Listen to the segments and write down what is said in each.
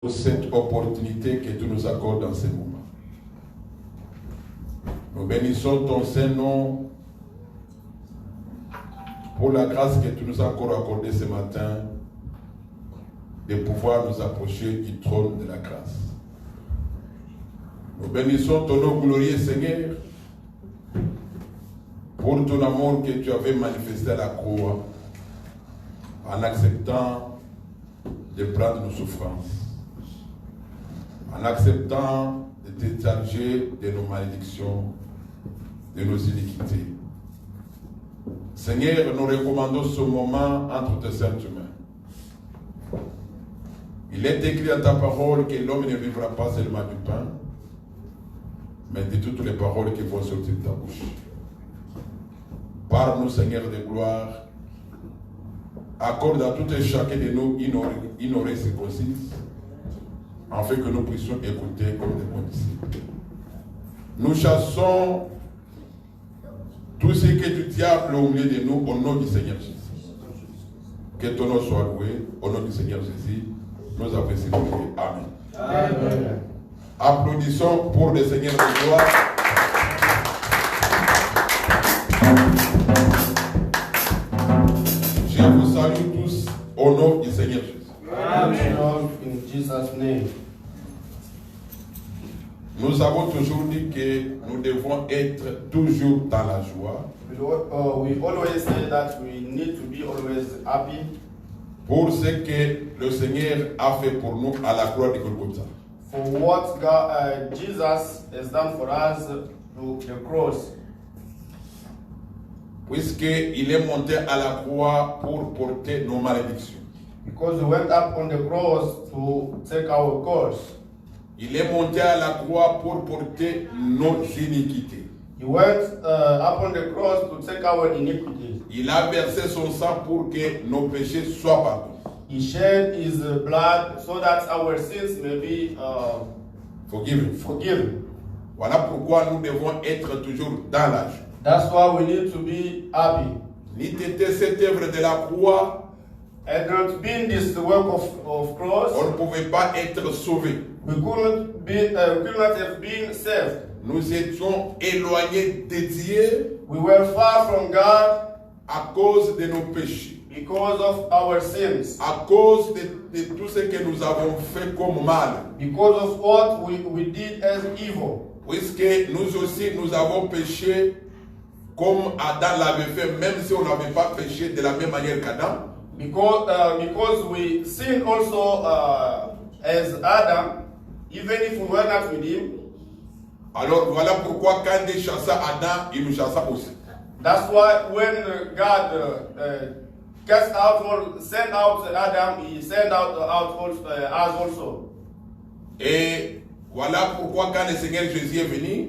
pour cette opportunité que tu nous accordes dans ce moment. Nous bénissons ton Saint-Nom pour la grâce que tu nous as encore accordée ce matin de pouvoir nous approcher du trône de la grâce. Nous bénissons ton nom glorieux, Seigneur, pour ton amour que tu avais manifesté à la croix en acceptant de prendre nos souffrances, en acceptant de te charger de nos malédictions, de nos iniquités. Seigneur, nous recommandons ce moment entre tes saintes mains. Il est écrit dans ta parole que l'homme ne vivra pas seulement du pain, mais de toutes les paroles qui vont sortir de ta bouche. Parle-nous, Seigneur de gloire. Accorde à tout et chacun de nous une oreille circoncise, afin que nous puissions écouter comme des bons disciples. Nous chassons tout ce que du diable au milieu de nous au nom du Seigneur Jésus. Que ton nom soit loué au nom du Seigneur Jésus. Nous avons prié. Amen. Amen. Applaudissons pour le Seigneur de gloire. Je vous salue tous au nom du Seigneur Jésus. Amen. In Jesus' name. Nous avons toujours dit que nous devons être toujours dans la joie. We always say that we need to be always happy Pour ce que le Seigneur a fait pour nous à la croix de Golgotha. for what Jesus has done for us to the cross. Puisqu'il est monté à la croix pour porter nos malédictions. Because he went up on the cross to take our curse. Il est monté à la croix pour porter nos iniquités. He went up on the cross to take our iniquities. Il a versé son sang pour que nos péchés soient pardonnés. He shed his blood so that our sins may be forgiven. Voilà pourquoi nous devons être toujours dans la joie. That's why we need to be happy. N'eût été cette œuvre de la croix, Had not been this the work of cross, on ne pouvait pas être sauvé. we could not have been saved. Nous étions éloignés de Dieu We were far from God à cause de nos péchés, because of our sins, à cause de tout ce que nous avons fait comme mal. because of what we did as evil. Puisque nous aussi, nous avons péché comme Adam l'avait fait, même si on n'avait pas péché de la même manière qu'Adam. Because we sinned also as Adam, even if we were not with him. Alors voilà pourquoi quand Dieu chassa Adam, il nous chassa aussi. That's why when God cast out or sent out Adam, he sent out us also. Et voilà pourquoi quand le Seigneur Jésus est venu,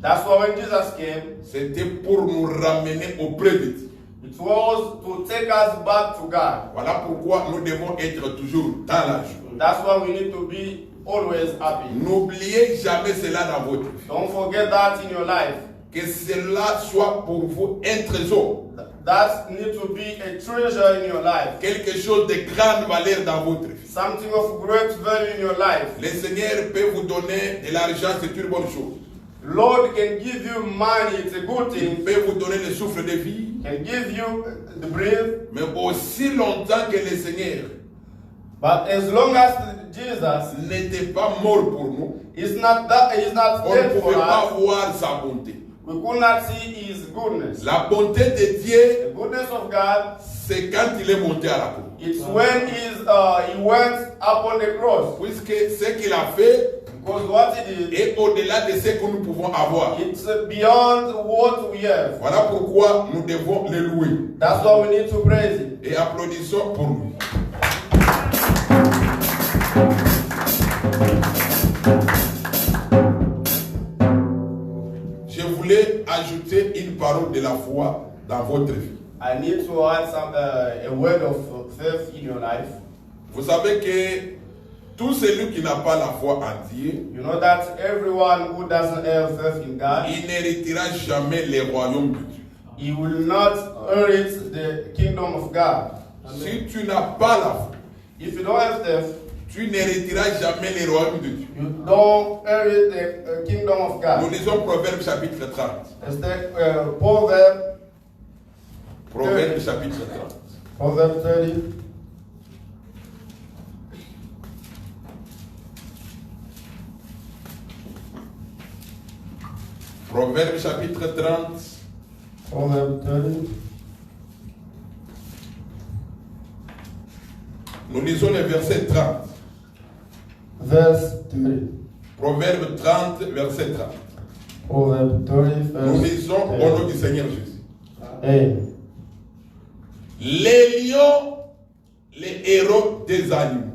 That's why when Jesus came, c'était pour nous ramener auprès de Dieu. it was to take us back to God. Voilà pourquoi nous devons être toujours dans la joie. That's why we need to be always happy. N'oubliez jamais cela dans votre vie. Don't forget that in your life. Que cela soit pour vous un trésor. That needs to be a treasure in your life. Quelque chose de grande valeur dans votre vie. Something of great value in your life. Le Seigneur peut vous donner de l'argent, c'est une bonne chose. Lord can give you money, it's a good Il thing. peut vous donner le souffle de vie. Can give you the breath. Mais aussi longtemps que le Seigneur But as long as Jesus n'était pas mort pour nous, is not on ne dead for pouvait pas us, voir sa bonté. we could not see his goodness. La bonté de Dieu, The goodness of God, c'est quand il est monté à la croix. it's when he went up on the cross. Puisque ce qu'il a fait Because what he did, est au-delà de ce que nous pouvons avoir. it's beyond what we have. Voilà pourquoi nous devons le louer. That's why we need to praise him. Et applaudissons pour lui. Je voulais ajouter une parole de la foi dans votre vie. I need to add a word of faith in your life. Vous savez que tout celui qui n'a pas la foi en Dieu, You know that everyone who doesn't have faith in God, il n'héritera jamais le royaume de Dieu. he will not inherit the kingdom of God. Si tu n'as pas la foi, If you don't have faith, Tu n'hériteras jamais les royaumes de Dieu. You don't inherit the kingdom of God. Nous lisons Proverbe chapitre 30. It's the Proverb Chapitre 30. Proverb 30. Proverbe chapitre 30. Proverb 30. Nous lisons le verset 30. Verse 30. Proverbe 30, verset 30. Proverb 30, verse Nous lisons au nom du Seigneur Jésus. Amen. Les lions, les héros des animaux,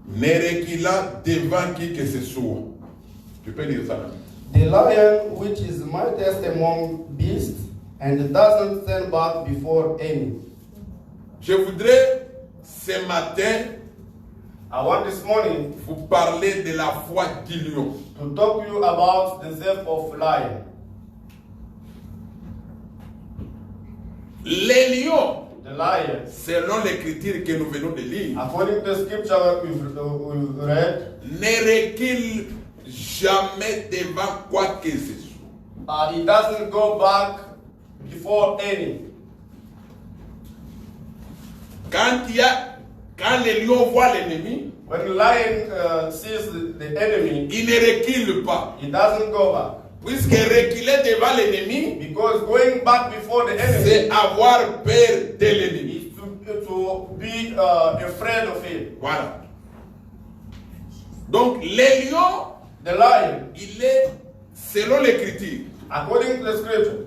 ne reculant devant qui que ce soit. Tu peux lire ça. The lion, which is mightiest among beasts, and doesn't stand back before any. Je voudrais ce matin I want this morning vous parler de la foi du lion. to talk to you about the self of lion. Les lions, The lion, selon l'écriture que nous venons de lire, according to the scripture that we've read, ne recule jamais devant quoi que ce soit. he doesn't go back before any. Quand les lions voient l'ennemi, When the lion sees the enemy, il ne recule pas. he doesn't go back. Puisque reculer devant l'ennemi, Because going back before the enemy c'est avoir peur de l'ennemi. is to be afraid of him. Voilà. Donc, les lions, The lion, il est, selon l'écriture, according to the scripture,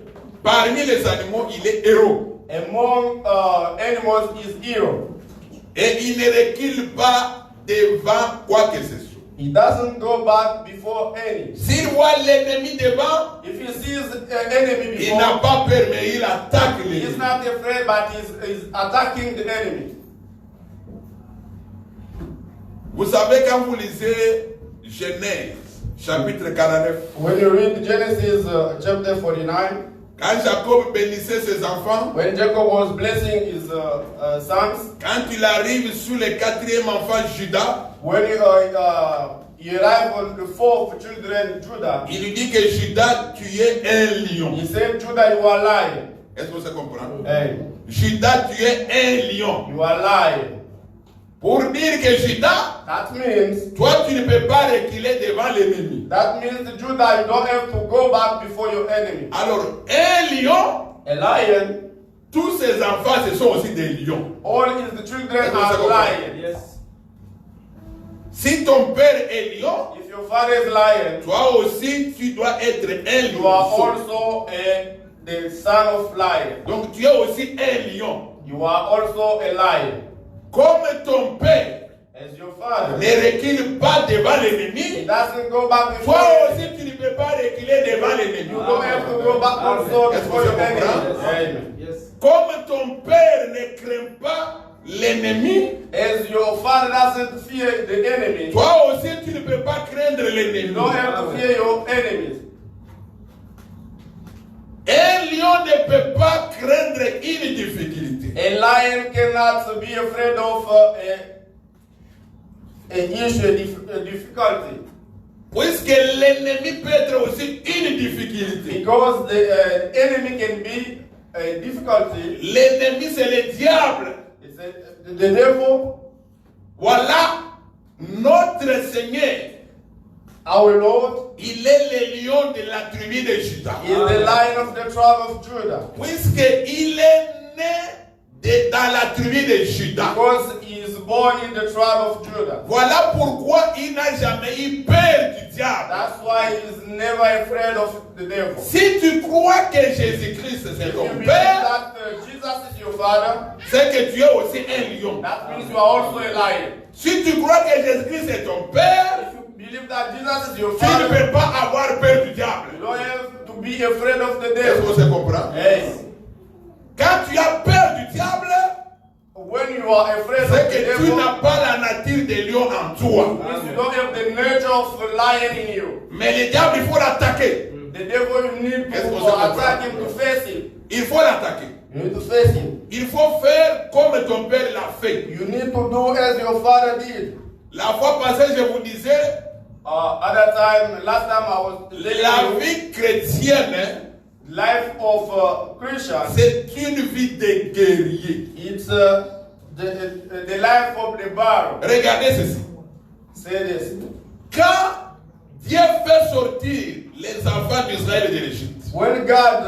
parmi les animaux, il est héros. among animals is hero. Et il ne recule pas devant quoi que ce soit. He doesn't go back before any. S'il voit l'ennemi devant, If he sees an enemy il n'a before, pas peur, mais il attaque he's l'ennemi. not afraid, but he's attacking the enemy. Vous savez, quand vous lisez Genèse, chapitre 49, When you read Genesis chapter 49, quand Jacob bénissait ses enfants, when Jacob was blessing his sons, quand il arrive sur le quatrième enfant Judas, when he arrived on the fourth children, Judah, il lui dit que Judas tuait un lion. he said, Judah, you are lying. Est-ce que vous comprenez? Hey, Judas tuait un lion. you are lying. Pour dire que Judas, That means, toi tu ne peux pas reculer devant l'ennemi. that means Judah, you don't have to go back before your enemy. Alors, un lion, A lion, tous ses enfants, ce sont aussi des lions. all his children are lions. Yes. Si ton père est lion, If your father is lion, toi aussi tu dois être un you are lion. also the son of lion. Donc tu es aussi un lion. You are also a lion. Comme ton père As your father, ne recule pas devant he l'ennemi, doesn't go back before toi you. aussi tu ne peux pas reculer devant l'ennemi. You don't have to go back also Est-ce que before vous your enemy. comprenez? Amen. Comme ton père ne craint pas l'ennemi, As your father doesn't fear the enemy, toi aussi tu ne peux pas craindre you l'ennemi. don't have to fear your enemies. Un lion ne peut pas craindre une difficulté. A lion cannot be afraid of an issue, a difficulty. Puisque l'ennemi peut être aussi une difficulté. Because the enemy can be a difficulty. L'ennemi c'est le diable. It's the devil. Voilà notre Seigneur. Our Lord Il est le lion de la tribu de Juda. is the lion of the tribe of Judah. Puisqu'il est né dans la tribu de Juda. Because he is born in the tribe of Judah. Voilà pourquoi il n'a jamais eu peur du diable. That's why he is never afraid of the devil. Si tu crois que Jésus-Christ c'est If you ton believe père, that Jesus is your father, c'est que tu es aussi un lion. that means you are also a lion. Si tu crois que Jésus-Christ est ton père, If you believe that Jesus is your tu ne father, peux pas avoir peur du diable. you don't have to be afraid of the Est-ce devil. que vous comprenez? Yes. Quand tu as peur du diable, When you are afraid c'est of the que tu devil, n'as pas la nature de lion en toi. means you don't have the nature of a lion in you. Mais le diable, il faut l'attaquer. The devil, you need Est-ce que to vous attack comprenez? him, to face him. Il faut l'attaquer. You need to face him. Il faut faire comme ton père l'a fait. You need to do as your father did. La fois passée, je vous disais, Last time I was la vie chrétienne, life of Christian. c'est une vie de guerrier. It's the life of the battle. Regardez ceci. Say this. Quand Dieu fait sortir les enfants d'Israël de l'Égypte, When God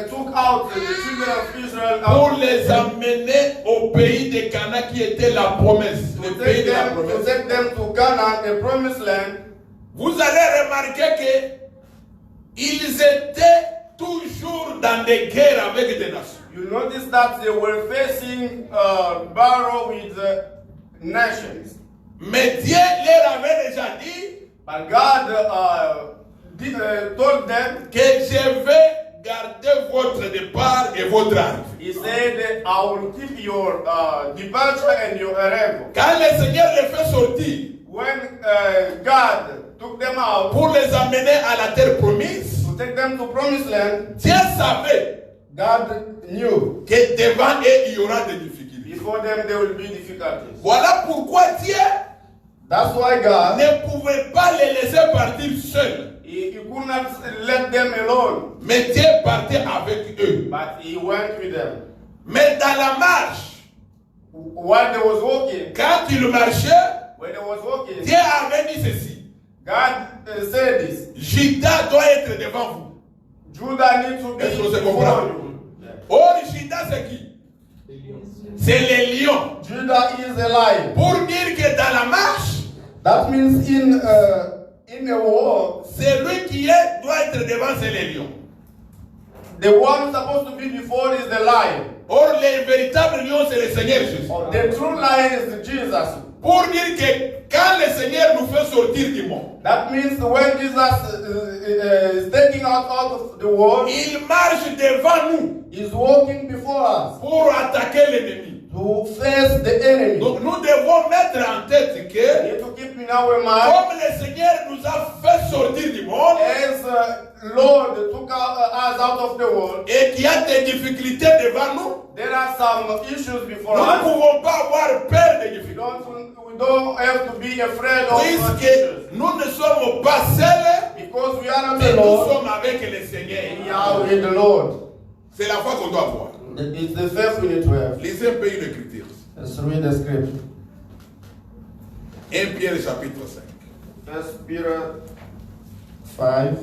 took out the children of Israel pour out les amener au pays de Canaan qui était la promesse, le pays de la to promesse, take them to Canaan, the promised land, vous allez remarquer que ils étaient toujours dans des guerres avec des nations. you notice that they were facing battle with nations. Mais Dieu leur avait déjà dit But God told them, que je vais garder votre départ et votre arrivée. He said, I will keep your departure and your arrival. Quand le Seigneur les fait sortir When God took them out pour les amener à la terre promise, to take them to promised land, Dieu savait God knew que devant eux il y aura des difficultés. before them there will be difficulties. Voilà pourquoi Dieu That's why God, ne pouvait pas les laisser partir seuls. he could not let them alone, Mais Dieu partait avec eux. but He went with them. Mais dans la marche, While they was walking, quand il marchait, when they was walking, Dieu avait dit ceci. God said this. Judas doit être devant vous. Judah needs to be Est-ce que c'est before comprendre? you. Or, Judas c'est qui? C'est les lions. Judah is a lion. Pour dire que dans la marche, That means in a war, celui qui est doit être devant, c'est les lions. the one supposed to be before is the lion. Or, les véritables lions, c'est le Seigneur Jésus. The true lion is Jesus. Pour dire que quand le Seigneur nous fait sortir du monde, That means when Jesus is taking us out of the world, il marche devant nous He's walking before us pour attaquer l'ennemi. to face the enemy. Donc nous devons mettre en tête We que need to keep in our mind, comme le Seigneur nous a fait sortir du monde as Lord took us out of the world, et qu'il y a des difficultés devant nous, there are some issues before nous ne us. pouvons pas avoir peur des difficultés. We don't have to be afraid of Puisque issues, nous ne sommes pas seuls, because we are not mais nous alone. sommes avec le Seigneur. We are with the Lord. C'est la foi qu'on doit avoir. It's the faith we need to have. Lisez un peu une écriture. Let's read the scripture. 1 Pierre chapitre 5. 1 Peter 5.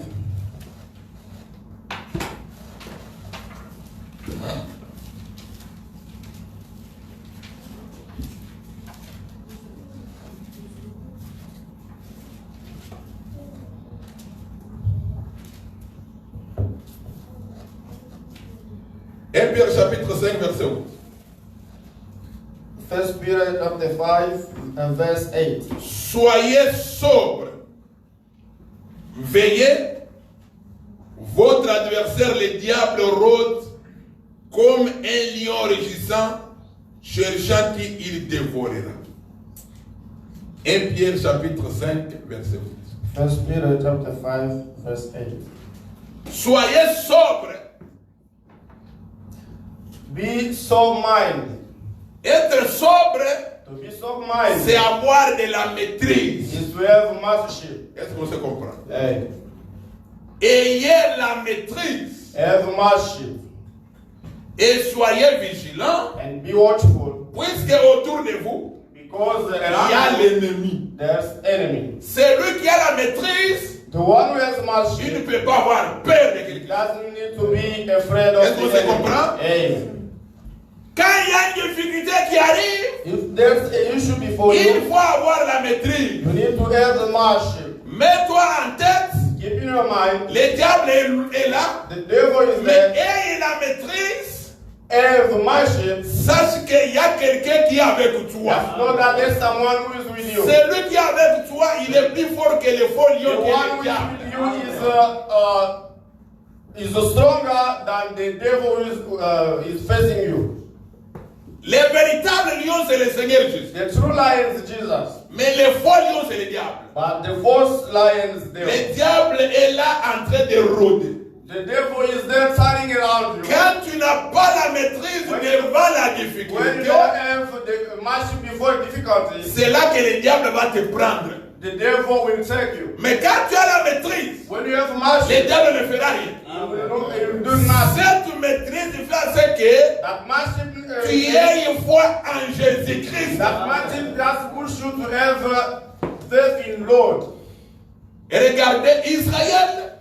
Pierre chapitre 5 verset 8. 1 Peter chapter 5 and verse 8. Soyez sobres, veillez, votre adversaire le diable rôde comme un lion rugissant, cherchant qui il dévorera. 1 Pierre chapitre 5 verset 8. 1 Peter chapter 5 verse 8. Soyez sobres. Be sober-minded. Être sobre, To be sober-minded c'est avoir de la maîtrise. is to have mastership. Est-ce qu'on se comprend? Hey. Ayez la maîtrise Have mastership et soyez vigilants, and be watchful, puisque autour de vous, because il y a l'ennemi. there's enemy. Celui qui a la maîtrise, The one who has il ne mastership peut pas avoir peur de quelqu'un. doesn't need to be afraid of Est-ce qu'on the se comprend? enemy. Hey. Quand il y a une difficulté qui arrive, If there's an issue before il you, faut avoir la maîtrise. you need to have the mastership. Mets-toi en tête, Keep in your mind, le diable est là, the devil is mais there. ayez la maîtrise, Have mastership. sache qu'il y a quelqu'un qui est avec toi. Know that there's someone who is with you. Celui qui est avec toi, il est plus fort que le faux The lion qui est one le who diable. is with you is stronger than the devil who is facing you. Le véritable lion, c'est le Seigneur Jésus. The true lion is Jesus, Mais le faux lion, c'est le diable. but the false lion is devil. Le diable est là en train de rôder. The The devil is there turning around you. Quand tu n'as pas la maîtrise devant la When you difficulté, don't have the mastery before difficulty, c'est là que le diable va te prendre. the devil will take you. Mais quand tu as la maîtrise, When you have mastery, le diable ne fera rien. you do nothing. Cette maîtrise fait ce que That mastery, tu aies une foi en Jésus-Christ. that mastery just push you to have faith in Lord. Et regardez Israël,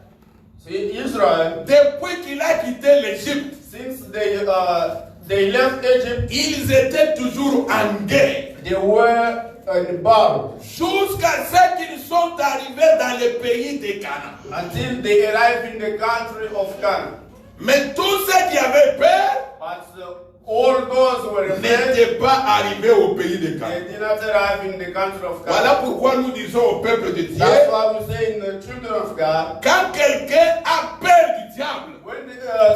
See, Israel, depuis qu'il a quitté l'Égypte, since they left Egypt, ils étaient toujours en guerre. they were in battle Jusqu'à ce qu'ils sont arrivés dans le pays de Canaan. until they arrived in the country of Canaan. Mais tous ceux qui avaient peur But all those who were afraid, n'étaient pas arrivés au pays de Canaan. they did not arrive in the country of Voilà Canaan. pourquoi nous disons au peuple de Dieu, That's why we say in the children of God, quand quelqu'un a peur du diable, when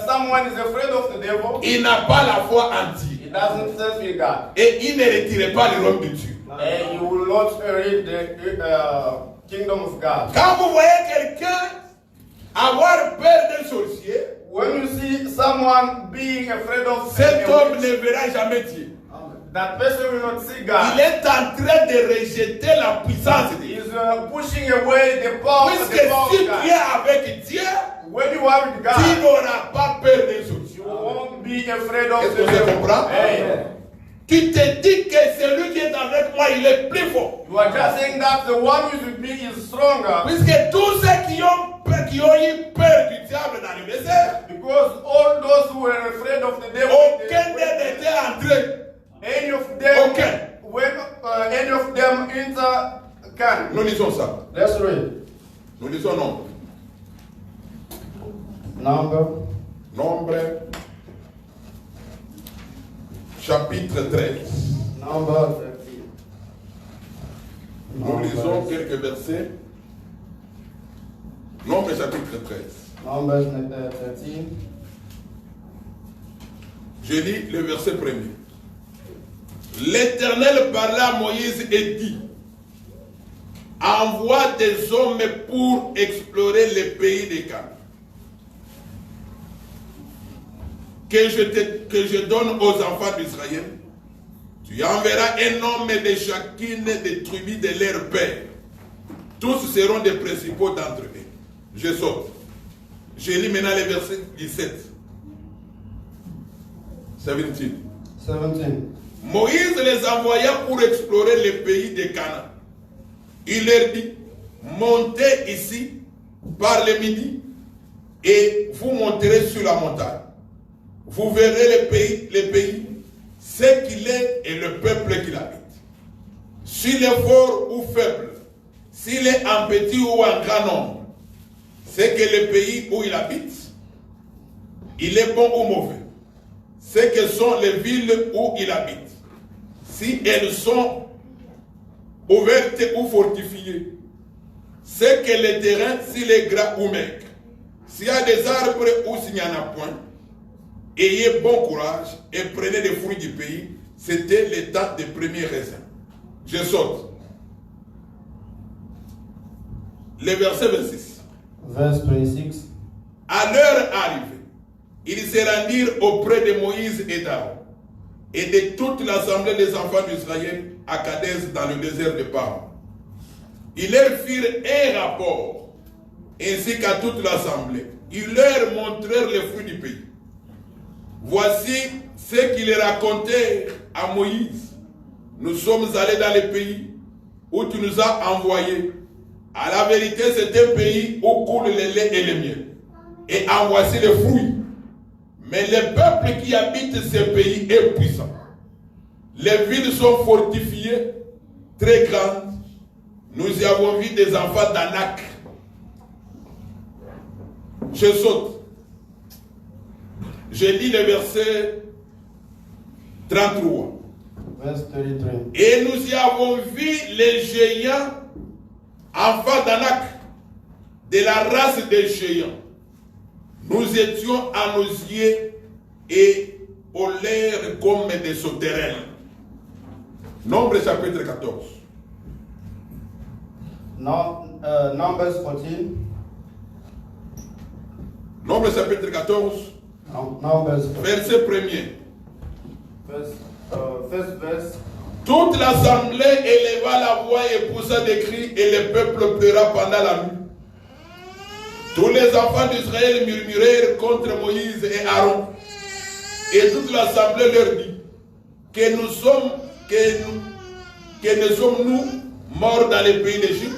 someone is afraid of the devil, il n'a pas la foi entière. he doesn't serve in God. Et il ne retire pas le royaume de Dieu. And you will not read the kingdom of God. Quand vous voyez quelqu'un avoir peur d'un sorcier, When you see someone being afraid of cet a homme witch, ne verra jamais Dieu. that person will not see Il God. est en train de rejeter la puissance de Dieu. He's pushing away the power of Puisque si tu God. es avec Dieu, When you are with tu God, n'auras pas peur d'un sorcier. you won't be afraid of Est-ce the que tu devil. comprends? Hey. Tu te dis que celui qui est avec moi, il est plus fort. You are just saying that the one who is with me is stronger. Puisque tous ceux qui ont eu peur du diable dans le désert, Because all those who were afraid of the devil, aucun d'eux n'était entré. any of them, Okay. when any of them enter can. Nous lisons ça. Let's read. Nous lisons Nombre. Nombre, chapitre 13. Number 13. Nous lisons quelques versets. Nombre, chapitre 13. Numbers 13. Je lis le verset premier. L'Éternel parla à Moïse et dit, envoie des hommes pour explorer le pays des Canaan, que je donne aux enfants d'Israël. Tu enverras un homme de chacune des tribus de leur père. Tous seront des principaux d'entre eux. Je saute. Je lis maintenant le verset 17. 17. Moïse les envoya pour explorer le pays de Canaan. Il leur dit, montez ici par le midi et vous monterez sur la montagne. Vous verrez le pays, ce qu'il est et le peuple qu'il habite. S'il est fort ou faible, s'il est en petit ou en grand nombre, c'est que le pays où il habite, il est bon ou mauvais. Ce que sont les villes où il habite. Si elles sont ouvertes ou fortifiées. C'est que le terrain, s'il est gras ou maigre. S'il y a des arbres ou s'il n'y en a point, ayez bon courage et prenez les fruits du pays. C'était le temps des premiers raisins. Je saute. Le verset 26. Verse 26. À l'heure arrivée, ils se rendirent auprès de Moïse et d'Aaron et de toute l'assemblée des enfants d'Israël à Kadès dans le désert de Paran. Ils leur firent un rapport ainsi qu'à toute l'assemblée. Ils leur montrèrent les fruits du pays. Voici ce qu'ils racontaient à Moïse. Nous sommes allés dans le pays où tu nous as envoyés. À la vérité, c'est un pays où coule le lait et le miel. Et en voici les fruits. Mais le peuple qui habite ce pays est puissant. Les villes sont fortifiées, très grandes. Nous y avons vu des enfants d'Anak. Je saute. Je lis le verset 33. Verse 33. Et nous y avons vu les géants, enfants d'Anak, de la race des géants. Nous étions à nos yeux et au l'air comme des sauterelles. Nombre chapitre 14. Numbers 14. Nombre Nombre chapitre 14, Numbers, verset 1er. first verse. Toute l'assemblée éleva la voix et poussa des cris, et le peuple pleura pendant la nuit. Tous les enfants d'Israël murmurèrent contre Moïse et Aaron. Et toute l'assemblée leur dit, que ne sommes-nous morts dans le pays d'Égypte?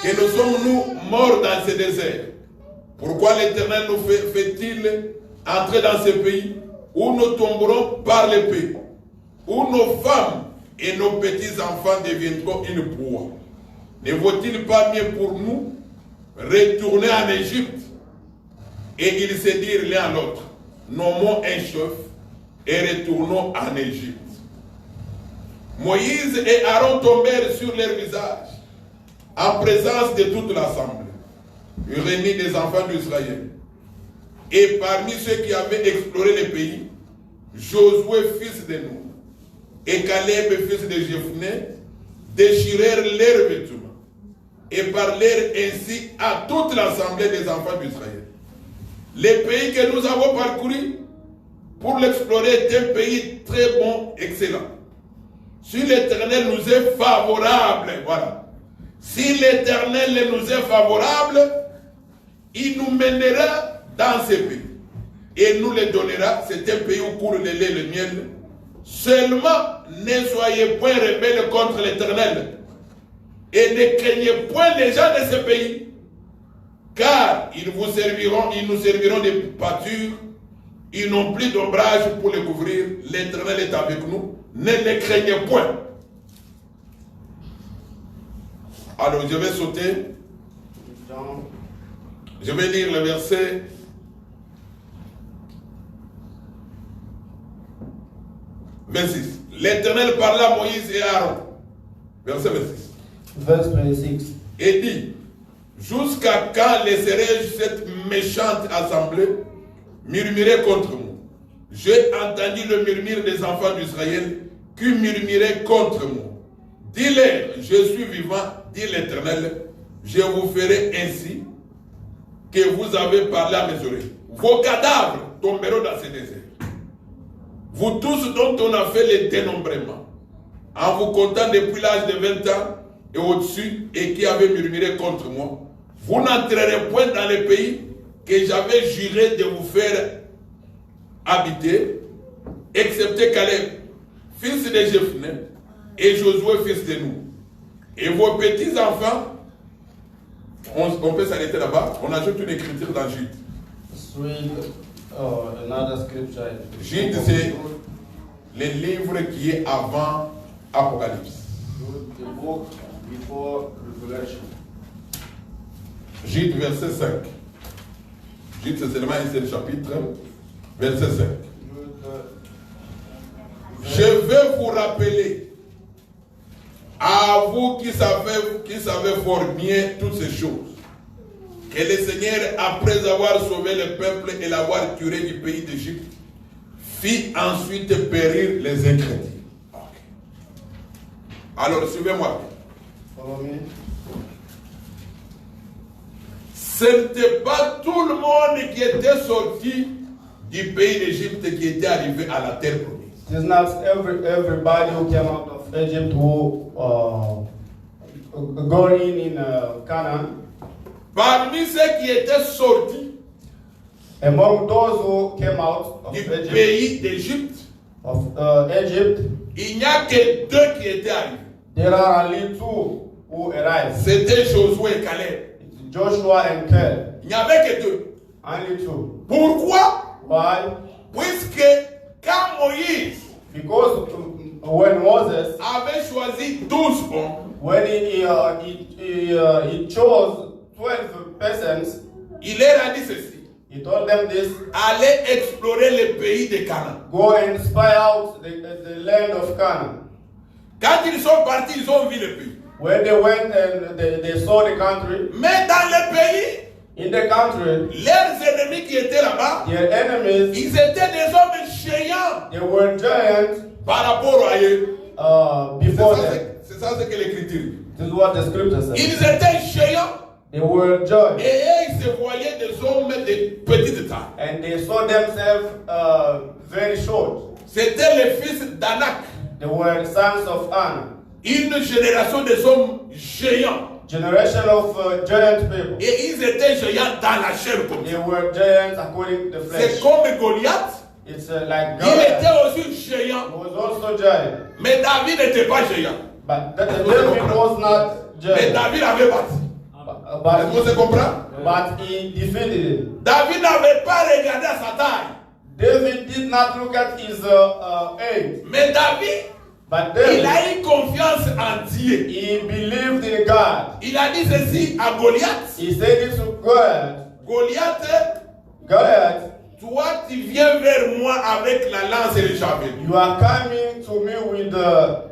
Que ne sommes-nous morts dans ce désert? Pourquoi l'Éternel nous fait-il entrer dans ce pays où nous tomberons par l'épée, où nos femmes et nos petits-enfants deviendront une proie? Ne vaut-il pas mieux pour nous retourner en Égypte? Et ils se dirent l'un à l'autre, nommons un chef et retournons en Égypte. Moïse et Aaron tombèrent sur leur visage en présence de toute l'assemblée, réunis des enfants d'Israël. Et parmi ceux qui avaient exploré le pays, Josué, fils de Nun, et Caleb, fils de Jephné, déchirèrent leurs vêtements et parlèrent ainsi à toute l'assemblée des enfants d'Israël. Le pays que nous avons parcouru pour l'explorer est un pays très bon, excellent. Si l'Éternel nous est favorable, voilà. Si l'Éternel nous est favorable, il nous mènera dans ce pays. Et nous le donnera. C'est un pays où coule le lait et le miel. Seulement, ne soyez point rebelles contre l'Éternel. Et ne craignez point les gens de ce pays. Car ils nous serviront de pâture. Ils n'ont plus d'ombrage pour les couvrir. L'Éternel est avec nous. Ne les craignez point. Alors je vais sauter. Je vais lire le verset 26. L'Éternel parla à Moïse et à Aaron. Verset 26. Verse 26. Et dit, jusqu'à quand laisserai-je cette méchante assemblée murmurer contre moi? J'ai entendu le murmure des enfants d'Israël qui murmuraient contre moi. Dis-leur, je suis vivant, dit l'Éternel, je vous ferai ainsi que vous avez parlé à mes oreilles. Vos cadavres tomberont dans ce désert. Vous tous dont on a fait le dénombrement, en vous comptant depuis l'âge de 20 ans et au-dessus, et qui avez murmuré contre moi, vous n'entrerez point dans le pays que j'avais juré de vous faire habiter, excepté Caleb, fils de Jephné, et Josué, fils de Nun. Et vos petits-enfants, on peut s'arrêter là-bas, on ajoute une écriture dans Jude. Jude, c'est le livre qui est avant Apocalypse. Jude, verset 5. Jude, c'est seulement un seul chapitre, verset 5. Je vais vous rappeler, à vous qui savez fort bien toutes ces choses, que le Seigneur, après avoir sauvé le peuple et l'avoir tiré du pays d'Égypte, fit ensuite périr les incrédules. Okay. Alors, suivez-moi. Ce n'était pas tout le monde qui était sorti du pays d'Égypte qui était arrivé à la terre promise. It is not everybody who came out of Egypt who go in Canaan. Parmi ceux qui étaient sortis among those who came out of du Egypt, pays d'Égypte, il n'y a que deux qui étaient arrivés. There are only two who arrived. C'était Josué et Caleb. Joshua and Caleb. Il n'y avait que deux. Only two. Pourquoi? Why? Puisque quand Moïse Because when Moses avait choisi 12 hommes, when he chose 12 persons, il leur a dit ceci. He told them this. Allez explorer le pays de Canaan. Go and spy out the land of Canaan. Quand ils sont partis, ils ont vu le pays. When they went and they saw the country. Mais dans le pays, in the country, leurs ennemis qui étaient là-bas, their enemies, ils étaient des hommes géants. They were giants. Par rapport à eux. Before them. C'est ça ce que l'Écriture dit. This is what the scripture says. Ils étaient géants. They were giants. Et ils se voyaient des hommes de petite taille. And they saw themselves very short. C'étaient les fils d'Anak. They were the sons of Anak. Une génération des hommes géants. Generation of giant people. Et ils étaient géants dans la chair comme They ça. were giants according to the flesh. C'est comme Goliath. It's like Il Goliath était aussi géant. was also giant. Mais David n'était pas géant. But David was not Mais giant. David avait battu. Est-ce que vous comprenez? But he defeated him. David n'avait pas regardé à sa taille. David did not look at his age. Mais David, But il David, a eu confiance en Dieu. he believed in God. Il a dit ceci à Goliath. He said it to God. Goliath, God, toi tu viens vers moi avec la lance et le javelin. you are coming to me with the...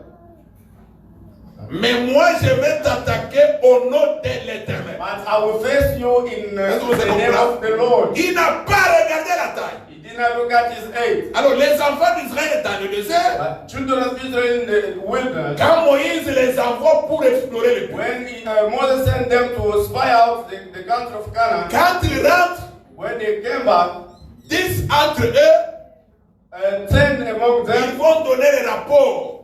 Mais moi je vais t'attaquer au nom de l'Éternel. But I will face you in the name of the Lord. Il n'a pas regardé la taille. He did not look at his age. Alors les enfants d'Israël dans le désert, But children of Israel in the wilderness, quand Moïse les envoie pour explorer le pays, when Moses sent them to spy out the country of Canaan, quand ils rentrent, when they came back, 10 entre eux, 10 among ils them, vont donner les rapports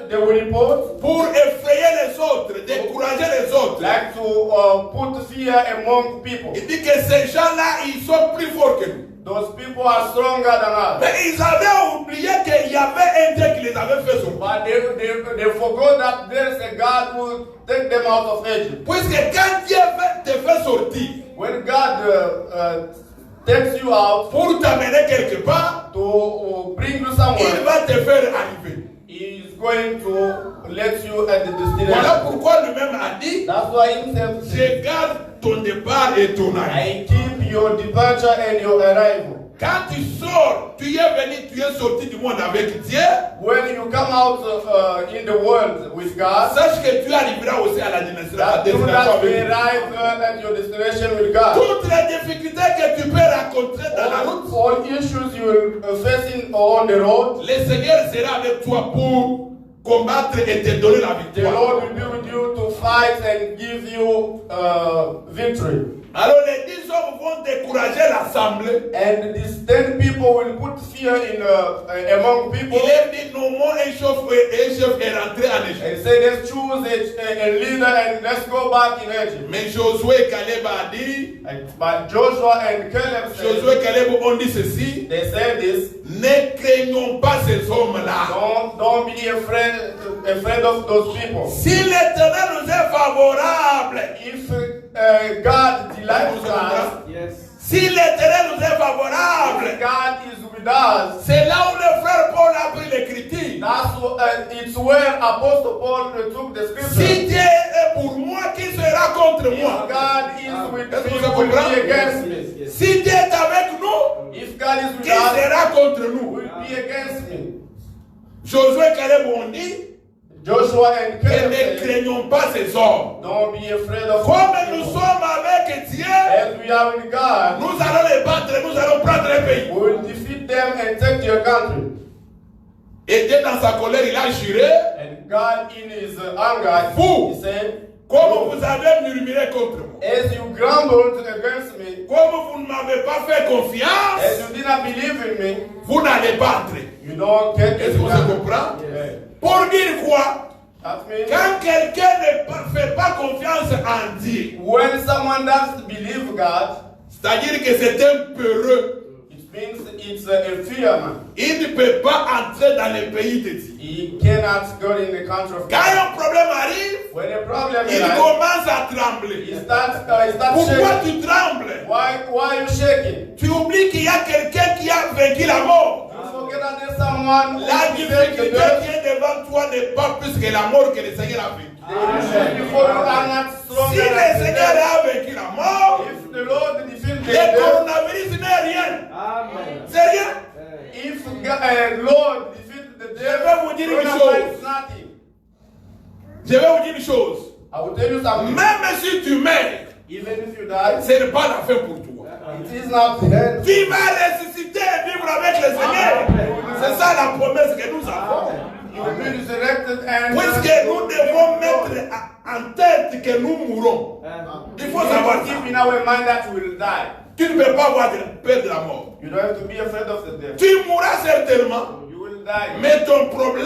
they will report, pour effrayer les autres, décourager les autres. like to put fear among people. Il dit que ces gens-là, ils sont plus forts que nous. Those people are stronger than us. Mais ils avaient oublié qu'il y avait un Dieu qui les avait fait sortir. But they forgot that there is a God who will take them out of Egypt. Puisque quand Dieu te fait sortir When God takes you out pour t'amener quelque part, to bring you il somewhere, va te faire arriver. He is going to let you at the destination. Voilà pourquoi lui-même a dit, That's why himself said, je garde ton départ et ton arrivée. I keep your departure and your arrival. Quand tu sors, tu es venu, tu es sorti du monde avec Dieu. When you come out in the world with God, Sache que tu arriveras aussi à la destination do not avec Dieu. arrive at your destination with God. Toutes les difficultés que tu peux rencontrer dans la route, All issues you will facing on the road, le Seigneur sera avec toi pour combattre et te donner la the victoire. Lord will be with you to fight and give you victory. Alors les 10 hommes vont décourager l'assemblée. And these 10 people will put fear in among people. Il est dit, nommons un chef est rentré en Égypte. And say, let's choose a leader and let's go back in Egypt. Mais Josué et Caleb a dit, But Joshua and Caleb Josué et said, Caleb ont dit ceci, they said this, ne craignons pas ces hommes-là. don't be afraid of those people. Si l'Éternel nous est favorable, If God delights us, Yes. si l'Éternel nous est favorable, if God is with us, c'est là où le frère Paul a pris les critiques. it's where Apostle Paul took the scripture. Si Dieu est pour moi, qui sera contre If moi? God is with Est-ce que me, vous will comprenez? be against me. Yes, yes. Si Dieu est avec nous, If God is with qui us, sera contre nous? will be against me. Josué et Caleb ont dit, Joshua and que Caleb ne said, craignons pas ces hommes. don't be afraid of Comme nous people. sommes avec Dieu, As we are with God, nous allons les battre, nous allons prendre le pays. we will defeat them and take their country. Et Dieu dans sa colère, il a juré, And God in his anger, Vous. he said, comme vous avez murmuré contre moi, as you grumbled against me, comme vous ne m'avez pas fait as confiance, you did not believe in me, vous n'allez pas entrer. you don't get Est-ce this que vous country. comprenez? Yeah. Pour dire quoi? That means Quand quelqu'un ne fait pas confiance en Dieu, when someone doesn't believe God, c'est-à-dire que c'est un peureux, it means it's a fear man. il ne peut pas entrer dans le pays de Dieu. He cannot go in the country of Quand God. un problème arrive, When a problem il arises, commence à trembler. he starts Pourquoi shaking. tu trembles? Why are you shaking? Tu oublies qu'il y a quelqu'un qui a vaincu la mort. You forget that there's someone La who defeated difficulté the death. qui est devant toi n'est pas plus que la mort que le Seigneur a vaincu. Before you are not Si stronger le than the Seigneur death. a vaincu la mort, If the Lord defeated the le death, coronavirus n'est rien. Amen. C'est rien. if Lord defeated the Je death, vais vous dire une coronavirus chose. is nothing. Je vais vous dire une chose. I will tell you something. Même si tu meurs, Even if you die, ce n'est pas la fin pour toi. it is not the end. Tu vas ressusciter et vivre avec le Seigneur. C'est ça la promesse que nous avons. You will be resurrected and Puisque nous devons mettre en tête que nous mourrons. Il faut savoir ça. Keep in our mind that we will die. Tu ne peux pas avoir peur de la mort. You don't have to be afraid of the death. Tu mourras certainement. You will die. Mais ton problème,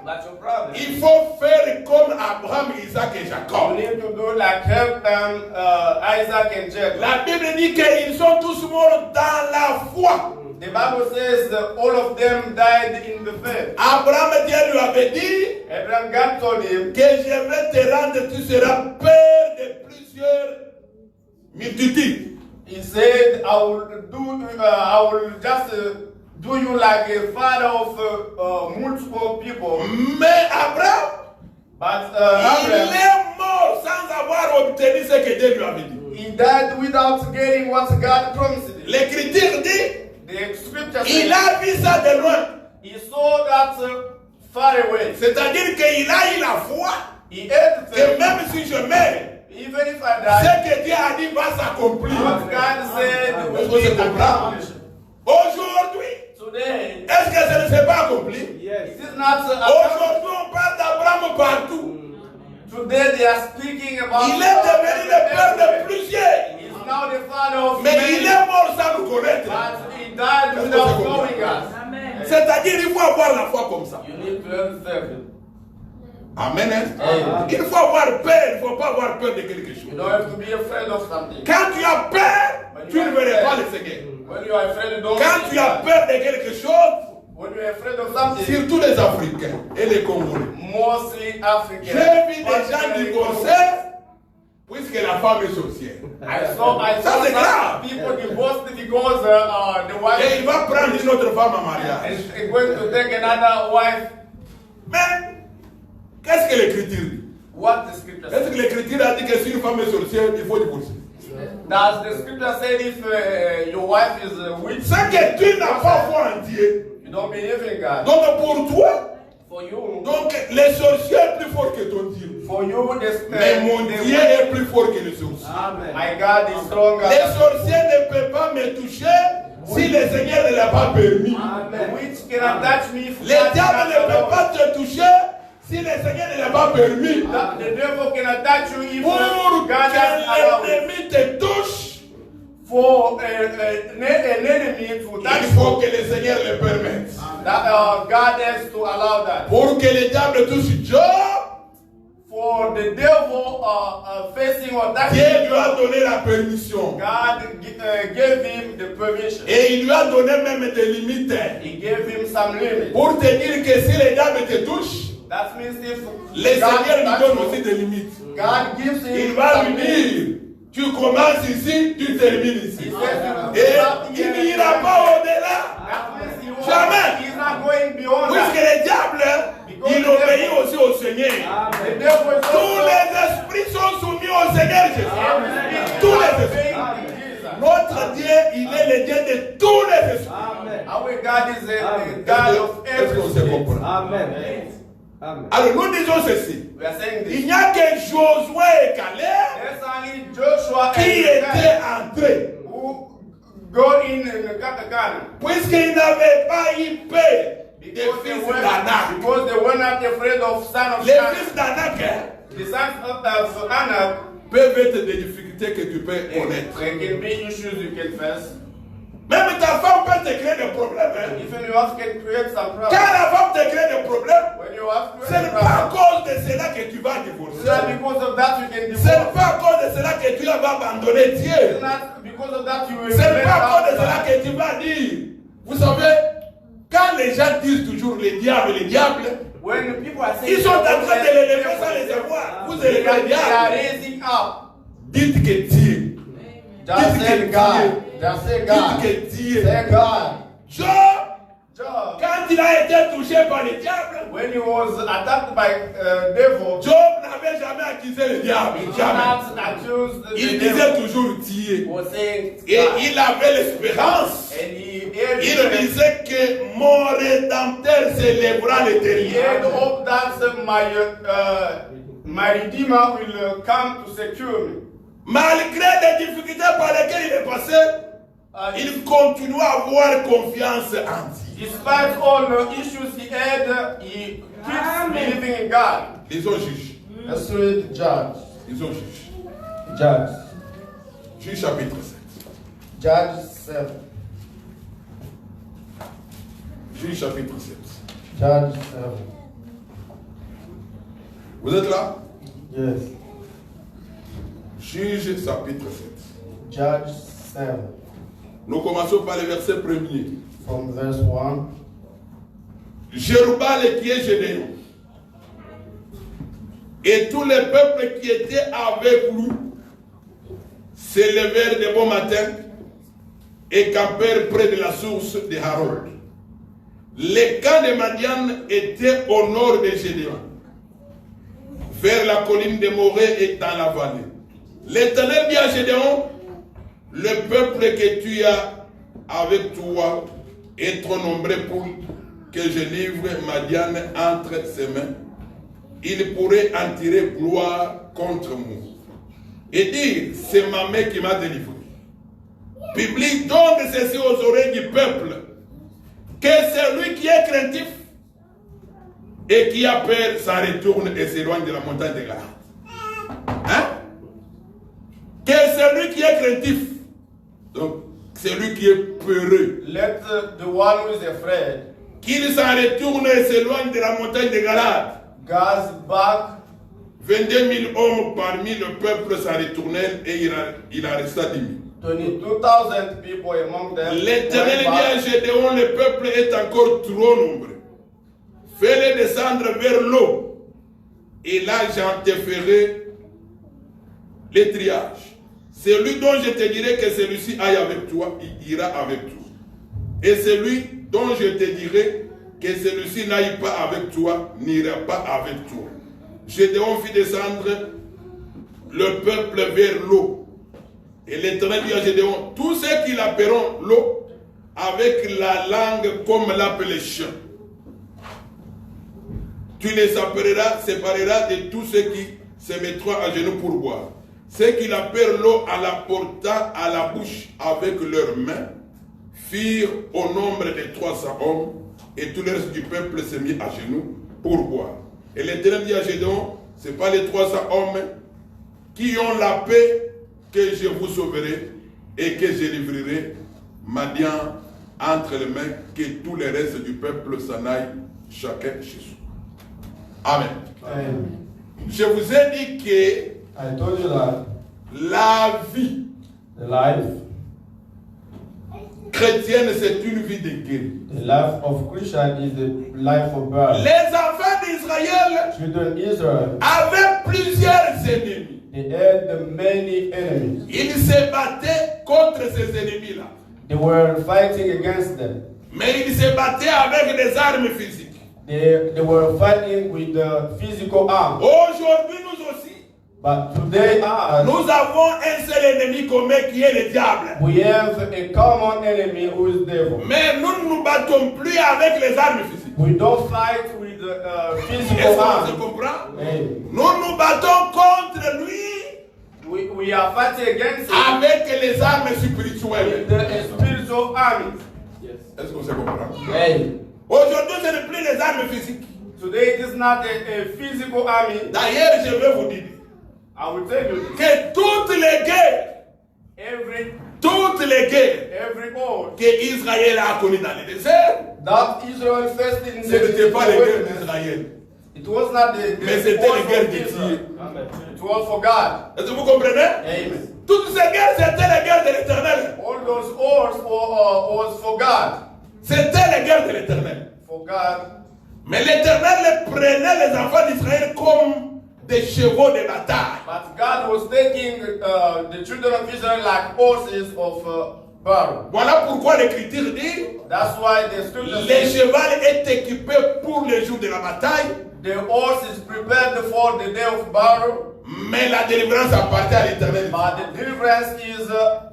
That's your problem. il faut faire comme Abraham, Isaac et You Jacob. need to do like Isaac and Jacob. La Bible dit qu'ils sont tous morts dans la foi. The Bible says that all of them died in the faith. Abraham, Dieu lui avait dit Abraham, God told him, que je vais te rendre, tu seras père de plusieurs multitudes. he said, I will just do you like a father of multiple people. Mais Abraham, But il Abraham, est mort sans avoir obtenu ce que Dieu lui avait dit. he died without getting what God promised him. L'Écriture dit, The scripture il says a vu ça de loin. he saw that far away. C'est-à-dire qu'il a eu la foi He ate que faith. même si je meurs, Even if I die, ce que Dieu a dit va s'accomplir. what God said will Est-ce que be c'est comprendre? accomplished. Aujourd'hui, Today, est-ce que ça ne s'est pas accompli? it is not Aujourd'hui, on parle d'Abraham partout. Today they are speaking about. Il est devenu le père de plusieurs. He is now the father of Mais many, il est mort sans nous connaître. but he died without knowing us. C'est-à-dire, il faut avoir la foi comme ça. You need to learn faith. Amen. Hein? Amen. Il faut avoir peur. Il ne faut pas avoir peur de quelque You chose. don't have to be afraid of something. Quand tu as peur, tu ne verras pas le Seigneur. When you are afraid, you don't. Quand tu as peur de quelque chose, When you are afraid of something, surtout les Africains et les Congolais. mostly African. J'ai vu des gens divorcés puisque la femme est sorcière. I saw Ça, c'est grave. some people divorced because the wife Et il va prendre une autre femme en mariage. is going to take another wife. Mais, qu'est-ce que l'Écriture dit? What the scripture Est-ce says? que l'Écriture a dit que si une femme est sorcière, il faut divorcer? Does the scripture say if your wife is a witch, C'est que tu n'as pas foi en Dieu. you don't believe in God? Donc pour toi, For you, donc les sorciers sont plus forts que ton Dieu. for you, the Mais mon the Dieu est plus fort que les sorciers. my God is stronger. Les sorciers ne peuvent pas me toucher si le Seigneur ne l'a pas permis. The witch cannot touch me. if Les God diables ne cannot peuvent allow pas te toucher si le Seigneur ne l'a pas permis. it. The devil cannot touch you if Pour God que has allowed it. l'ennemi te touche, For an enemy to touch il faut you, que le Seigneur le permette. that, God has to allow that. Pour que le diable touche Job, For the devil facing or touching Dieu lui you, a donné la permission. God gave him the permission. Et il lui a donné même des limites. He gave him some limits. Pour te dire que si le diable te touche, That means if le God Seigneur lui touch donne you, aussi des limites. God gives him Il va some lui limits. dire, tu commences ici, tu termines ici. He says, Et il n'ira pas au-delà. That means he won't- Jamais. He's not going beyond Puisque that. le diable, il obéit aussi au Seigneur. The devil is Tous also les esprits sont soumis au Seigneur Jésus. Tous les esprits. obeying Jesus. Notre Dieu, il est le Dieu de tous les esprits. Our God is the God of Est-ce every qu'on se spirit. comprend? Amen. Amen. Alors nous disons ceci. We are saying Il this. n'y a que Josué et Caleb There's only Joshua qui and étaient Caleb entrés. who go in the Canaan. Puisqu'ils n'avaient pas eu peur des Because they fils were d'Anak. not afraid of son of Les Anak. fils d'Anak hein, The sons of Anak, peuvent être des difficultés que tu peux connaître. there can be issues you can face. Même ta femme peut te créer des problèmes. Hein. Even your wife can create some Quand problems. la femme te crée des problèmes, When your wife ce creates n'est pas à problems, cause de cela que tu vas it's divorcer. not because of that you can Ce divorce. n'est pas à cause de cela que tu vas abandonner Dieu. It's not because of that you will Ce n'est let pas à cause de out cela God. que tu vas dire. Vous savez, quand les gens disent toujours le diable, When people are saying ils sont en train de l'élever sans les savoir. Vous élevez le they are diable. raising up. Dites que Dieu. Just say God. Just say Dites God. que Dieu. Say God. Job, Job, quand il a été touché par le diable, when he was attacked by devil, Job n'avait jamais accusé le diable. he did Jamais. not accuse the Il devil. disait toujours Dieu. He was saying Et God. il avait l'espérance. And he Il disait que mon rédempteur s'élèvera he l'éternel. had hope that my Redeemer will come to secure me. Malgré les difficultés par lesquelles il est passé, il continue à avoir confiance en Dieu. Despite all the issues he had, he keeps believing in God. Lisons Juge. Let's read Judge. Ils ont juge. Judge. Juge chapitre 7. Judge 7. Juge chapitre 7. Judge 7. Vous êtes là? Yes. Juge chapitre 7. Judge 7. Nous commençons par le verset 1er. From verse 1. Jérubbal qui est Gédéon et tous les peuples qui étaient avec lui s'élevèrent de bon matin et campèrent près de la source de Harold. Les camps de Madian étaient au nord de Gédéon, vers la colline de Morée et dans la vallée. L'Éternel dit à Gédéon, le peuple que tu as avec toi est trop nombreux pour que je livre Madian entre ses mains. Il pourrait en tirer gloire contre moi et dire, c'est ma main qui m'a délivré. Publie donc ceci aux oreilles du peuple, que celui qui est craintif et qui a peur s'en retourne et s'éloigne de la montagne de Galate. Hein? Que celui qui est craintif, donc celui qui est peureux, Let the one who is afraid qu'il s'en retourne et s'éloigne de la montagne de Galate. goes back. 22 000 hommes parmi le peuple s'en retournèrent et il en resta 10 000. 22,000 people among them. L'Éternel dit went à back. Gédéon, le peuple est encore trop nombreux. Fais-les descendre vers l'eau. Et là, j'en te ferai les triages. Celui dont je te dirai que celui-ci aille avec toi, il ira avec toi. Et celui dont je te dirai que celui-ci n'aille pas avec toi, n'ira pas avec toi. Gédéon fit descendre le peuple vers l'eau. Et l'Éternel dit à Gédéon, tous ceux qui l'appelleront l'eau, avec la langue comme l'appelle les chiens, tu les sépareras de tous ceux qui se mettront à genoux pour boire. Ceux qui l'appellent l'eau en la portant à la bouche avec leurs mains, firent au nombre de 300 hommes, et tout le reste du peuple se mit à genoux pour boire. Et l'Éternel dit à Gédéon, ce n'est pas les 300 hommes qui ont la paix que je vous sauverai et que je livrerai Madian entre les mains, que tout le reste du peuple s'en aille chacun chez soi. Amen. Amen. Je vous ai dit que I told you that la vie the life chrétienne, c'est une vie de guerre. The life of Christian is the life of birth. Les enfants d'Israël Children of Israel, avaient plusieurs ennemis. they had many enemies. Ils se battaient contre ces ennemis-là. They were fighting against them. Mais ils se battaient avec des armes physiques. They were fighting with the physical arm. Aujourd'hui, nous aussi, But today, nous avons un seul ennemi commun qui est le diable. we have a common enemy who is devil. Mais nous ne nous battons plus avec les armes physiques. We don't fight with the Est-ce physical qu'on se arm. comprend? Hey, Nous nous battons contre lui We are fighting against it avec les armes spirituelles. with the spiritual armies. Est-ce qu'on se comprend? hey, Aujourd'hui, ce n'est plus les armes physiques. Today it is not a physical army. D'ailleurs, je vais vous dire I will tell you this. que toutes les guerres, Every war qu'Israël a connues dans le désert, that Israel faced in ce n'était pas les guerres wilderness, d'Israël, it was not the mais c'était wars les guerres of de Israel. Dieu. It was for God. Est-ce que vous comprenez? Amen. Toutes ces guerres, c'était les guerres de l'éternel. All those wars was for God. C'était les guerres de l'éternel. For God. Mais l'éternel prenait les enfants d'Israël comme des chevaux de bataille. But God was taking the children of Israel like horses of battle. Voilà pourquoi l'Écriture dit That's why the scripture le says cheval est équipé pour le jour de la bataille, the horse is prepared for the day of battle, mais la délivrance appartient à l'éternel. but the deliverance is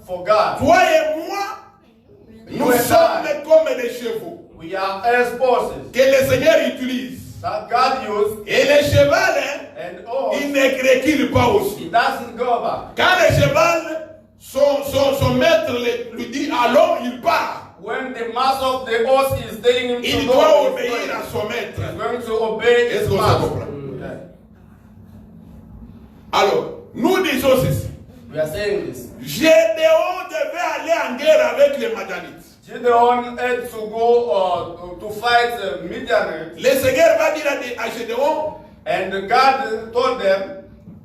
for God. Toi et moi, nous sommes comme des chevaux We are as horses que le Seigneur utilise. that God used, Et le cheval, and horse, il ne recule pas aussi. he doesn't go back. Quand le cheval, son maître lui dit allons, il part. When the master of the horse is telling him to Il go, doit he's obéir going. à son maître. He's going to obey Est-ce his qu'on se master. comprend? Alors, nous disons ceci. We are saying this. Gédéon devait aller en guerre avec les Madianites. Gideon had to go to fight Midianites. Le Seigneur va dire à Gédéon And God told them,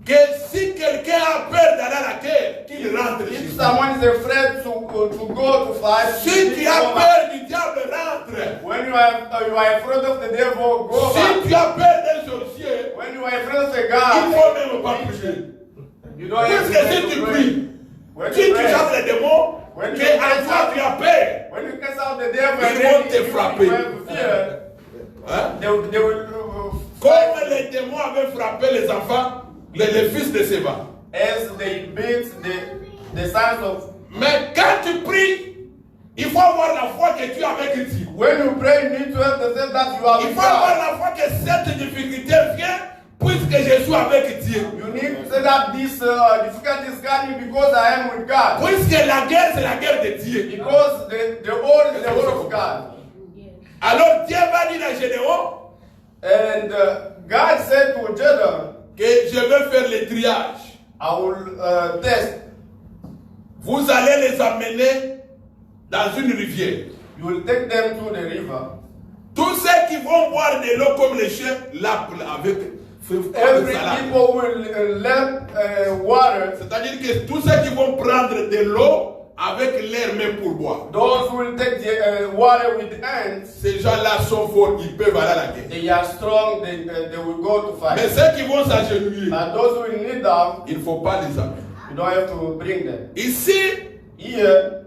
que si quelqu'un a peur d'aller à la guerre, qu'il rentre chez if lui. someone is afraid to go to fight, Si you tu need as to go back. peur du diable, rentre. When you are afraid of the devil, go Si back. tu as peur d'un sorcier, When you are afraid of a il God, ne faut même pas prier. you don't have Parce que si to tu pray. pries, When si you tu pray, chasses les démons, when you que en cast toi out- tu as peur, when you cast out the devil, Ils and vont then te you frapper. have fear, hein? they will Comme fight les démons avaient frappé les enfants, les fils de Séba. as they beat the sons of. Mais quand tu pries, il faut avoir la foi que tu as avec Dieu. When you pray, you need to have the faith that you are Il with faut avoir God. la foi que cette difficulté vient puisque je suis avec Dieu. You need to say that this difficulty is coming because I am with God. Puisque la guerre, c'est la guerre de Dieu. Because the word is the word of God. Alors Dieu va dire à Gédéon And God said to Gideon, que je vais faire le triage. I will test. Vous allez les amener dans une rivière. You will take them to the river. Tous ceux qui vont boire de l'eau comme les chiens, l'appellent avec Every salade. people will let water. C'est-à-dire que tous ceux qui vont prendre de l'eau avec l'air même pour boire. Those who will take the water with hands, Ces gens-là sont forts, ils peuvent aller à la guerre. they are strong, they will go to Mais fight. ceux qui vont s'agenouiller, And those who will kneel down, il ne faut pas les amener. you don't have to bring them. Ici, Here,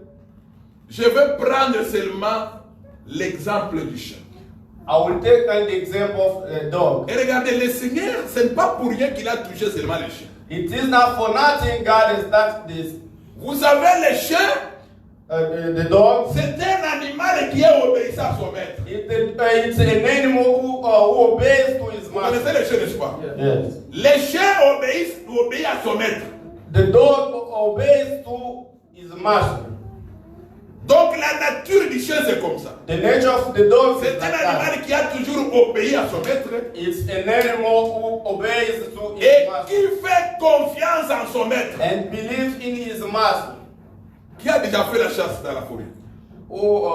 je vais prendre seulement l'exemple du chien. I will take an example of a dog. Et regardez, le Seigneur, ce n'est pas pour rien qu'il a touché seulement les chiens. It is not for nothing God has done this. Vous savez, le chien, The dog, c'est un animal qui est obéissant à son maître. it's an animal who obeys to his Vous master. connaissez les chiens, n'est-ce pas? Yes. Les chiens obéissent à son maître. The dog obeys to his master. Donc la nature du chien, c'est comme ça. The nature of the dog C'est is un like that. animal qui a toujours obéi à son maître It's an animal who obeys to his et master qui fait confiance en son maître. and believes in his master. Qui a déjà fait la chasse dans la forêt? Who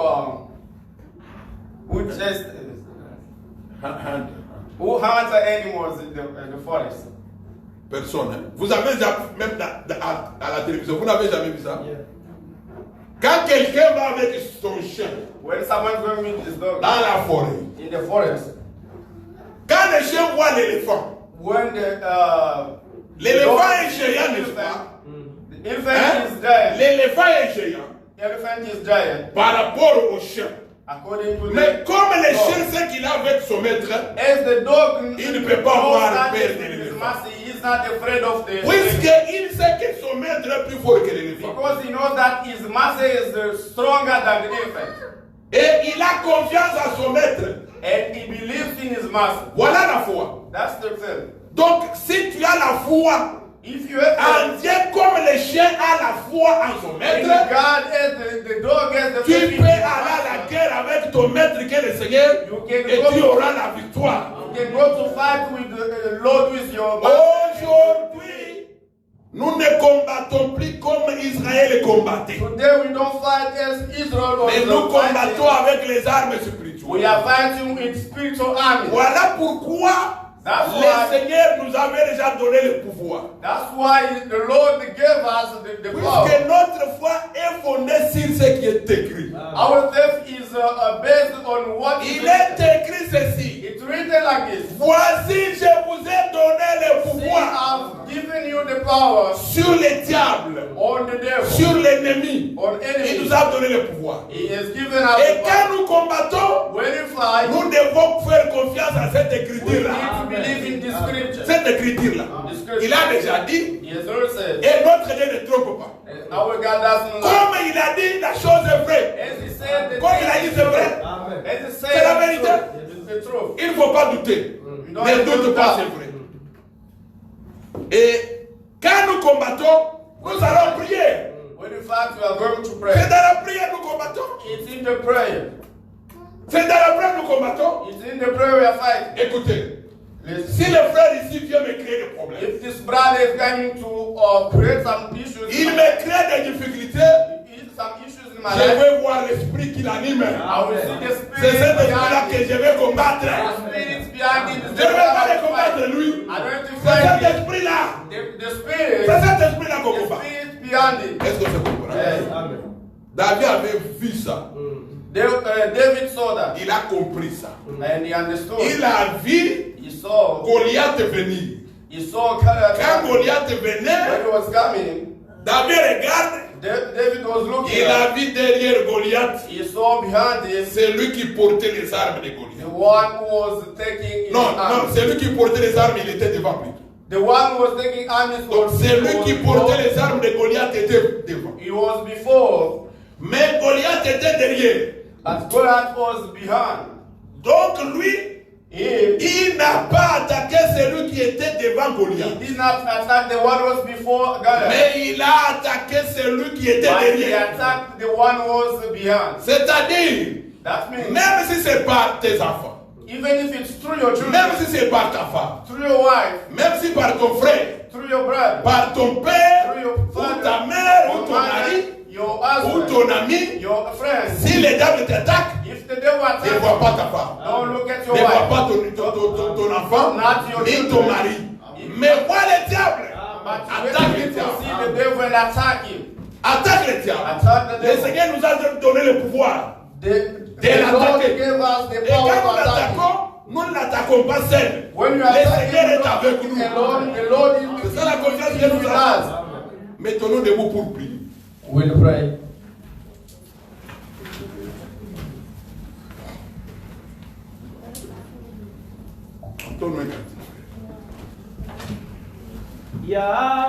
just who hunts animals in the forest. Personne. Hein? Vous avez déjà, même à la télévision, vous n'avez jamais vu ça? Quand quelqu'un va avec son chien When someone's going with his dog dans la forêt, in the forest, quand le chien voit l'éléphant, when l'éléphant dog est sees géant, the n'est-ce pas? the elephant Hein? is giant. L'éléphant est géant Elephant is giant. par rapport au chien. According to Mais the comme le dog. chien sait qu'il est avec son maître, As the dog il ne peut pas knows voir that le père is de his l'éléphant. master, he is not afraid of the Puisqu'il sait que son maître est plus fort que l'éléphant. because he knows that his master is stronger than the elephant. Et il a confiance en son maître. And he believes in his master. Voilà la foi. That's the thing. Donc, si tu as la foi If you have en Dieu comme le chien a la foi en son if maître, God has the dog has the tu faith in peux his aller à la master, guerre avec ton maître qui est le Seigneur You can et go tu to- auras la victoire. you can go to fight with the Lord with your master. Aujourd'hui, nous ne combattons plus comme Israël combattait. Today we don't fight as Israel Mais was nous fighting. combattons avec les armes We spirituelles. are fighting with spiritual army. Voilà pourquoi That's le why- Seigneur nous avait déjà donné le pouvoir. That's why the Lord gave us the power. Puisque notre foi est fondée sur ce qui est écrit. Our faith is based on what is Il est écrit ceci. It's written like this. Voici, je vous ai donné le See, pouvoir I've given you the power sur le diable, on the devil, sur l'ennemi. on Il enemy. nous a donné le pouvoir. He has given us Et the power. quand nous combattons, When you fight, nous devons faire confiance à cette we need écriture-là. to believe in this scripture. Cette écriture-là. The scripture. Il a déjà dit, He has already said, et notre Dieu ne trompe pas. our God doesn't lie. Comme il a dit, la chose est vraie. As he said, the Comme il a dit, c'est vrai. as he said, C'est la it's vérité. true. It's the truth. Il ne faut pas douter. You don't Ne have to doute pas, doubt. c'est vrai. Et quand nous combattons, nous allons prier. When you fight, you are going to C'est pray. dans la prière que nous combattons. It's in the prayer. C'est dans la prière que nous combattons. It's in the prayer we are fighting. Écoutez, Si le frère ici vient me créer des problèmes, If this brother is going to create some issues, il me crée des difficultés, some issues in my je life, vais voir l'esprit qui l'anime. I will see the C'est spirit cet esprit-là behind que it. je vais combattre. The spirit behind it is Je the ne vais pas one les I combattre fight. lui. I don't C'est fight cet it. esprit-là. The spirit, C'est cet esprit-là qu'on the combat. spirit behind it. Est-ce que c'est comprendre? Yes. Amen. David avait vu ça. David saw that Il a compris ça. and he understood. Il a vu He saw. Goliath venir. He saw Quand when Goliath venait, he was coming. David regarde. David was looking. Il a vu derrière Goliath. He saw behind him C'est lui qui portait les armes de the Goliath. one who was taking his Non, non, arms. c'est lui qui portait les armes, il était devant plutôt. The one who was taking arms Donc was c'est lui qui portait before. les armes de Goliath était devant. He was before, Mais Goliath était derrière. but Goliath was behind Donc lui, him. il n'a pas attaqué celui qui était devant He Goliath. did not attack the one who was before Goliath, Mais il a attaqué celui qui était but he derrière. attacked the one who was behind. C'est-à-dire, That means même si c'est par tes enfants, even if it's through your children, même si c'est par ta femme, through your wife, même si par ton frère, through your brother, par ton père, through your ou father, ta mère, ou your ton mother, mari, your ou husband, ton ami, your friends, si les dames t'attaquent, if the devil ne attacks, vois pas ta femme, don't look at your ne vois wife. pas ton enfant, Not your ni children. ton mari, mais vois le diable. But Attaque when le people see diable. the devil and attack him, Attaque le diable. attack the Le devil. Seigneur nous a donné le pouvoir. The Lord l'attaquer. gave us the Et quand power nous to attack him. l'attaquons, nous ne l'attaquons pas seul. When you Le attack Seigneur est him, avec nous. the Lord is C'est ça la confiance que with nous us. avons. Mettons-nous debout pour prier. We'll pray. Donne-nous un cantique. Ya